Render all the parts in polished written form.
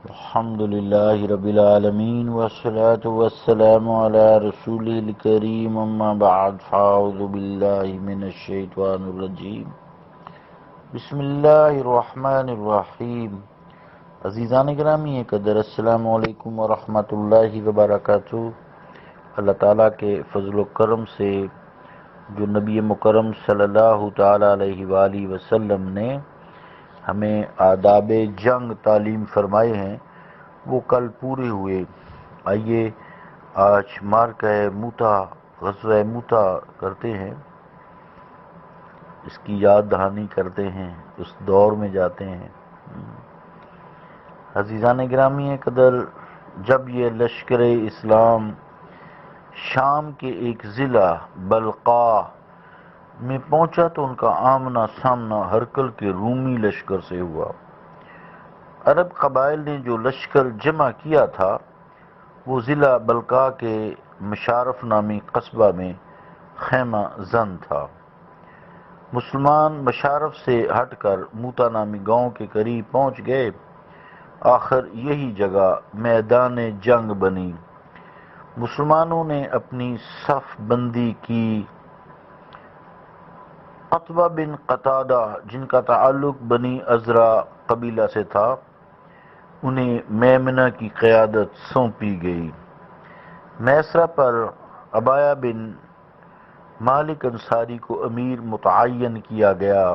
الحمد لله رب العالمين والصلاة والسلام على رسوله الكريم اما بعد فاعوذ بالله من الشيطان الرجيم بسم اللہ الرحمن الرحیم. عزیزان گرامی قدر، السلام علیکم ورحمۃ اللہ وبرکاتہ. اللہ تعالیٰ کے فضل و کرم سے جو نبی مکرم صلی اللہ تعالیٰ علیہ وآلہ وسلم نے ہمیں آداب جنگ تعلیم فرمائے ہیں وہ کل پورے ہوئے. آئیے آج مارکہ موتا، غزوہ موتا کرتے ہیں، اس کی یاد دہانی کرتے ہیں، اس دور میں جاتے ہیں. عزیزان گرامی قدر، جب یہ لشکر اسلام شام کے ایک ضلع بلقا میں پہنچا تو ان کا آمنا سامنا ہرکل کے رومی لشکر سے ہوا. عرب قبائل نے جو لشکر جمع کیا تھا وہ ضلع بلقا کے مشارف نامی قصبہ میں خیمہ زن تھا. مسلمان مشارف سے ہٹ کر موتا نامی گاؤں کے قریب پہنچ گئے. آخر یہی جگہ میدان جنگ بنی. مسلمانوں نے اپنی صف بندی کی. قطبہ بن قتادہ جن کا تعلق بنی ازرا قبیلہ سے تھا، انہیں میمنہ کی قیادت سونپی گئی. میسرہ پر عبایہ بن مالک انصاری کو امیر متعین کیا گیا.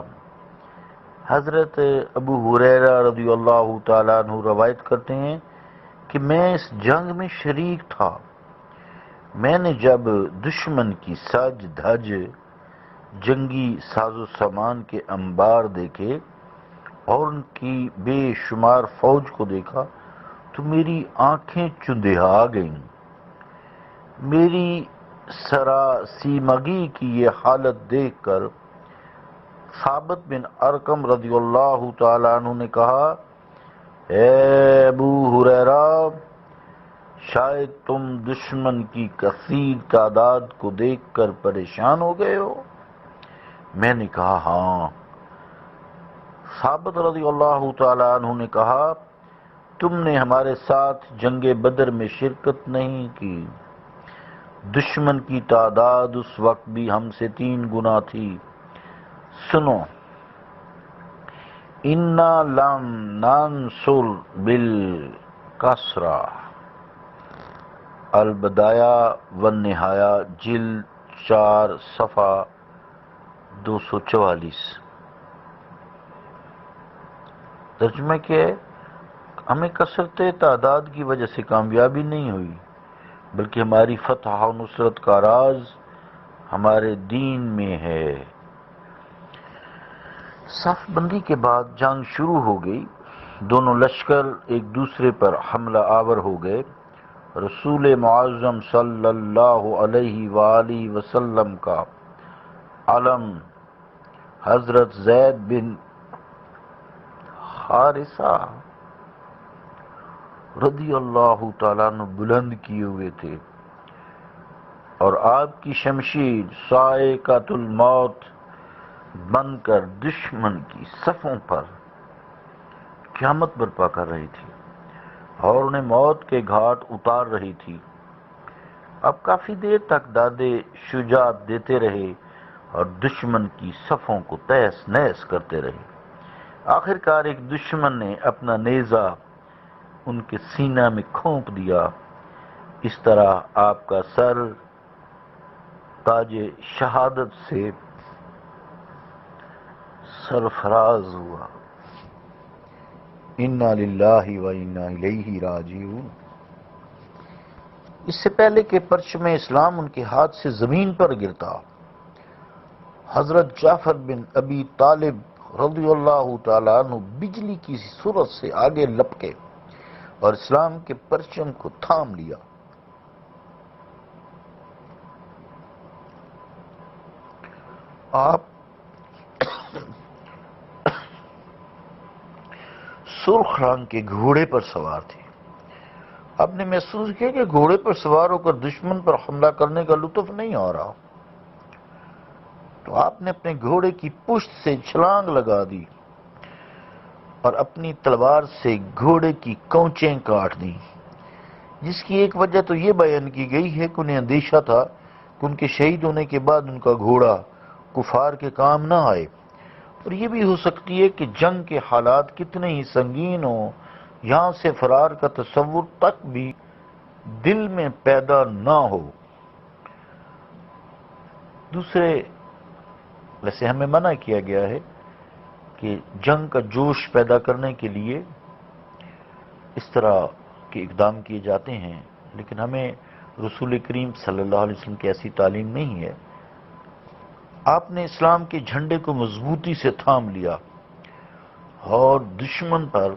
حضرت ابو ہریرہ رضی اللہ تعالیٰ عنہ روایت کرتے ہیں کہ میں اس جنگ میں شریک تھا. میں نے جب دشمن کی سج دھج، جنگی ساز و سامان کے انبار دیکھے اور ان کی بے شمار فوج کو دیکھا تو میری آنکھیں چندھا گئیں. میری سراسیمگی کی یہ حالت دیکھ کر ثابت بن ارقم رضی اللہ تعالیٰ عنہ نے کہا، اے ابو ہریرہ، شاید تم دشمن کی کثیر تعداد کو دیکھ کر پریشان ہو گئے ہو. میں نے کہا ہاں. ثابت رضی اللہ تعالیٰ عنہ نے کہا، تم نے ہمارے ساتھ جنگ بدر میں شرکت نہیں کی. دشمن کی تعداد اس وقت بھی ہم سے 3 گنا تھی. سنو، اِنَّا لَمْ نَنْصُرْ بِالْکَسْرَةِ. البدایہ والنہایہ جلد 4 صفحہ 244. ترجمہ کیا ہے؟ ہمیں کثرت تعداد کی وجہ سے کامیابی نہیں ہوئی، بلکہ ہماری فتح و نصرت کا راز ہمارے دین میں ہے. صف بندی کے بعد جنگ شروع ہو گئی. دونوں لشکر ایک دوسرے پر حملہ آور ہو گئے. رسول معظم صلی اللہ علیہ وآلہ وسلم کا علم حضرت زید بن حارثہ رضی اللہ تعالیٰ عنہ بلند کیے ہوئے تھے اور آپ کی شمشیر صاعقۃ الموت بن کر دشمن کی صفوں پر قیامت برپا کر رہی تھی اور انہیں موت کے گھاٹ اتار رہی تھی. اب کافی دیر تک دادے شجاعت دیتے رہے اور دشمن کی صفوں کو تہس نہس کرتے رہے. آخر کار ایک دشمن نے اپنا نیزہ ان کے سینہ میں کھونپ دیا. اس طرح آپ کا سر تاج شہادت سے سرفراز ہوا. انا للہ و انا الیہ راجعون. اس سے پہلے کہ پرچم اسلام ان کے ہاتھ سے زمین پر گرتا، حضرت جعفر بن ابی طالب رضی اللہ تعالیٰ عنہ بجلی کی صورت سے آگے لپکے اور اسلام کے پرچم کو تھام لیا. آپ سرخ رنگ کے گھوڑے پر سوار تھے. آپ نے محسوس کیا کہ گھوڑے پر سوار ہو کر دشمن پر حملہ کرنے کا لطف نہیں آ رہا، تو آپ نے اپنے گھوڑے کی پشت سے چھلانگ لگا دی اور اپنی تلوار سے گھوڑے کی کونچیں کاٹ دیں، جس کی ایک وجہ تو یہ بیان کی گئی ہے کہ انہیں اندیشہ تھا کہ ان کے شہید ہونے کے بعد ان کا گھوڑا کفار کے کام نہ آئے، اور یہ بھی ہو سکتی ہے کہ جنگ کے حالات کتنے ہی سنگین ہوں، یہاں سے فرار کا تصور تک بھی دل میں پیدا نہ ہو۔ دوسرے، ویسے ہمیں منع کیا گیا ہے کہ جنگ کا جوش پیدا کرنے کے لیے اس طرح کے اقدام کیے جاتے ہیں، لیکن ہمیں رسول کریم صلی اللہ علیہ وسلم کی ایسی تعلیم نہیں ہے۔ آپ نے اسلام کے جھنڈے کو مضبوطی سے تھام لیا اور دشمن پر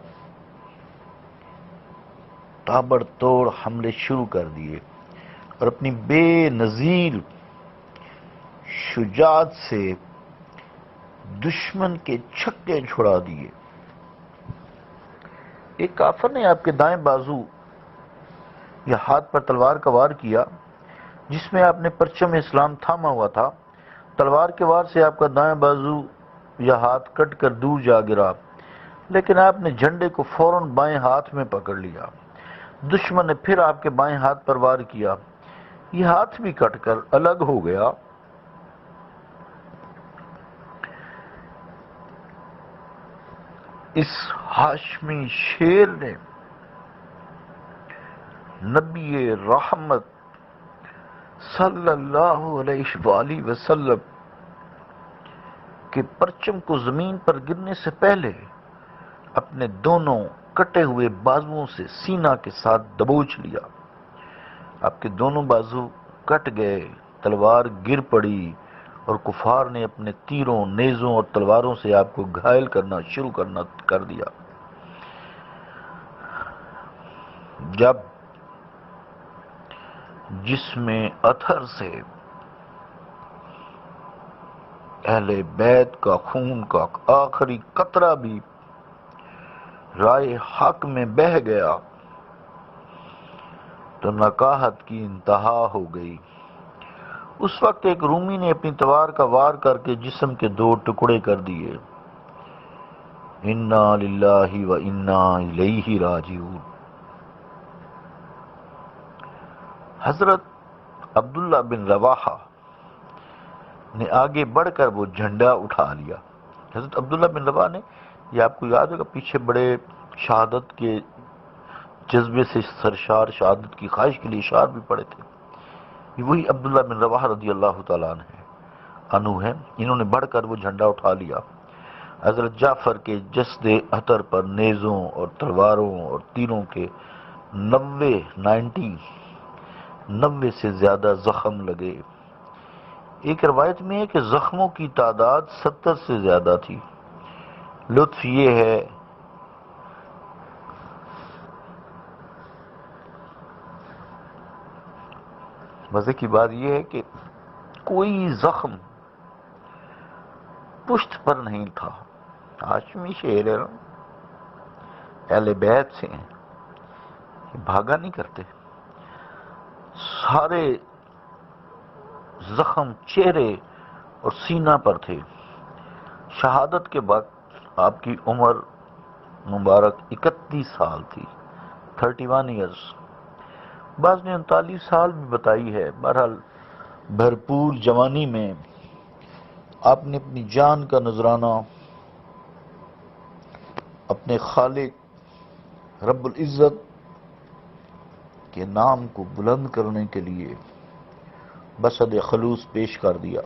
تابڑ توڑ حملے شروع کر دیے، اور اپنی بے نظیر شجاعت سے دشمن کے چھکے چھڑا دیے۔ ایک کافر نے آپ کے دائیں بازو یا ہاتھ پر تلوار کا وار کیا، جس میں آپ نے پرچم اسلام تھاما ہوا تھا۔ تلوار کے وار سے آپ کا دائیں بازو یا ہاتھ کٹ کر دور جا گرا، لیکن آپ نے جھنڈے کو فوراً بائیں ہاتھ میں پکڑ لیا۔ دشمن نے پھر آپ کے بائیں ہاتھ پر وار کیا، یہ ہاتھ بھی کٹ کر الگ ہو گیا۔ اس ہاشمی شیر نے نبی رحمت صلی اللہ علیہ وآلہ وسلم کے پرچم کو زمین پر گرنے سے پہلے اپنے دونوں کٹے ہوئے بازوؤں سے سینہ کے ساتھ دبوچ لیا۔ آپ کے دونوں بازو کٹ گئے، تلوار گر پڑی، اور کفار نے اپنے تیروں، نیزوں اور تلواروں سے آپ کو گھائل کرنا شروع کر دیا۔ جب جسم اطہر سے اہل بیت کا خون کا آخری قطرہ بھی رائے حق میں بہہ گیا تو نکاحت کی انتہا ہو گئی۔ اس وقت ایک رومی نے اپنی تلوار کا وار کر کے جسم کے دو ٹکڑے کر دیے۔ انا للہ و انا الیہ راجعون۔ حضرت عبداللہ بن رواحہ نے آگے بڑھ کر وہ جھنڈا اٹھا لیا۔ حضرت عبداللہ بن رواحہ نے، یہ آپ کو یاد ہوگا، پیچھے بڑے شہادت کے جذبے سے سرشار، شہادت کی خواہش کے لیے اشعار بھی پڑے تھے۔ یہ وہی عبداللہ بن رواحہ رضی اللہ تعالیٰ عنہ ہیں، انہوں نے بڑھ کر وہ جھنڈا اٹھا لیا۔ حضرت جعفر کے جسد اطہر پر نیزوں اور تلواروں اور تیروں کے 90 سے زیادہ زخم لگے۔ ایک روایت میں ہے کہ زخموں کی تعداد 70 سے زیادہ تھی۔ لطف یہ ہے مزے کی بات یہ ہے کہ کوئی زخم پشت پر نہیں تھا۔ ہاشمی شیر ہے نا، اہل بیت سے ہیں، بھاگا نہیں کرتے۔ سارے زخم چہرے اور سینہ پر تھے۔ شہادت کے وقت آپ کی عمر مبارک 31 سال تھی، 31 ایئرز۔ بعض نے 39 سال بھی بتائی ہے۔ بہرحال بھرپور جوانی میں آپ نے اپنی جان کا نذرانہ اپنے خالق رب العزت کے نام کو بلند کرنے کے لیے بصد خلوص پیش کر دیا۔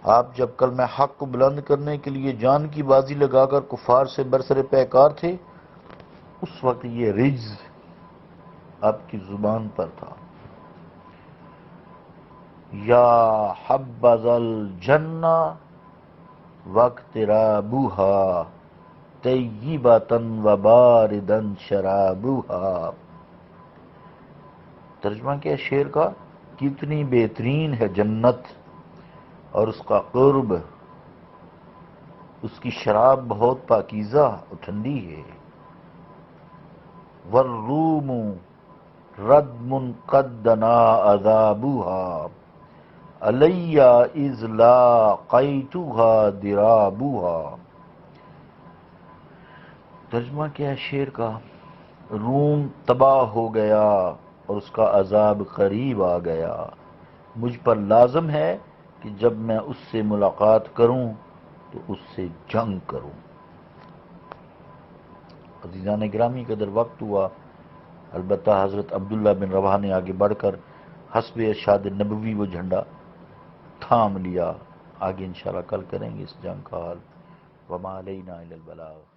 آپ جب کلمہ حق کو بلند کرنے کے لیے جان کی بازی لگا کر کفار سے برسر پیکار تھے، اس وقت یہ رجز آپ کی زبان پر تھا۔ یا حبذا الجنہ واقترابوہا طیبۃ وباردا شرابوہا۔ ترجمہ کیا شعر کا؟ کتنی بہترین ہے جنت اور اس کا قرب، اس کی شراب بہت پاکیزہ اور ٹھنڈی ہے۔ والروم ردم قد دنا عذابوہا علی اذ لاقیتها درابوہا۔ ترجمہ کیا ہے شعر کا؟ روم تباہ ہو گیا اور اس کا عذاب قریب آ گیا، مجھ پر لازم ہے کہ جب میں اس سے ملاقات کروں تو اس سے جنگ کروں۔ عزیزان گرامی، قدر وقت ہوا، البتہ حضرت عبداللہ بن رواحہ نے آگے بڑھ کر حسب ارشاد نبوی وہ جھنڈا تھام لیا۔ آگے انشاءاللہ کل کریں گے اس جنگ کا حال۔ وما علینا الا البلاغ۔